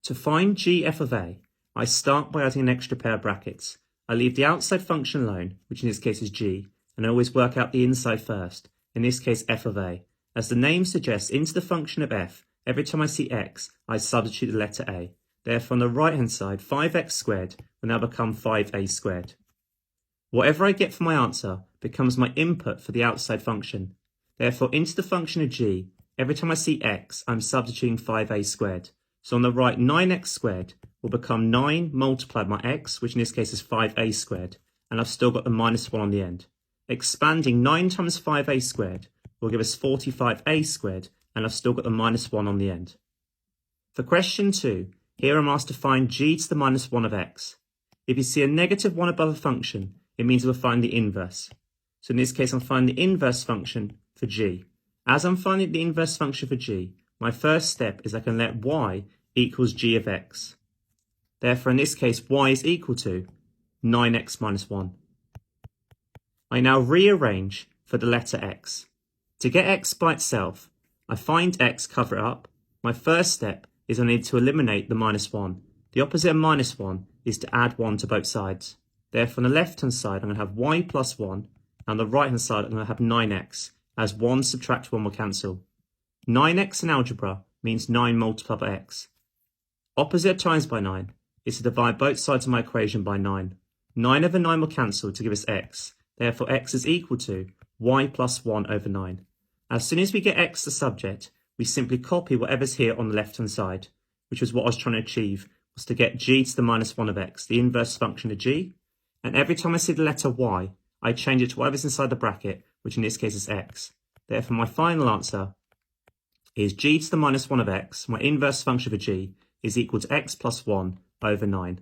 To find g f of a, I start by adding an extra pair of brackets. I leave the outside function alone, which in this case is g, and I always work out the inside first, in this case f of a. As the name suggests, into the function of f, every time I see x, I substitute the letter a. Therefore, on the right-hand side, 5x squared will now become 5a squared. Whatever I get for my answer becomes my input for the outside function. Therefore, into the function of g, every time I see x, I'm substituting 5a squared. So on the right, 9x squared will become 9 multiplied by x, which in this case is 5a squared, and I've still got the minus 1 on the end. Expanding 9 times 5a squared will give us 45a squared, and I've still got the minus 1 on the end. For question 2, here I'm asked to find g to the minus 1 of x. If you see a negative 1 above a function, it means we'll find the inverse. So in this case, I'm finding the inverse function for g. As I'm finding the inverse function for g, my first step is I can let y equals g of x. Therefore, in this case, y is equal to 9x minus 1. I now rearrange for the letter x. To get x by itself, I find x, cover it up. My first step is I need to eliminate the minus 1. The opposite of minus 1 is to add 1 to both sides. Therefore, on the left-hand side, I'm going to have y plus 1. And on the right-hand side, I'm going to have 9x, as 1 subtract 1 will cancel. 9x in algebra means 9 multiplied by x. Opposite times by 9 is to divide both sides of my equation by 9. 9 over 9 will cancel to give us x. Therefore, x is equal to y plus 1 over 9. As soon as we get x the subject, we simply copy whatever's here on the left-hand side, which was what I was trying to achieve, was to get g to the minus 1 of x, the inverse function of g. And every time I see the letter y, I change it to whatever's inside the bracket, which in this case is x. Therefore, my final answer is g to the minus 1 of x, my inverse function for g, is equal to x plus 1 over 9.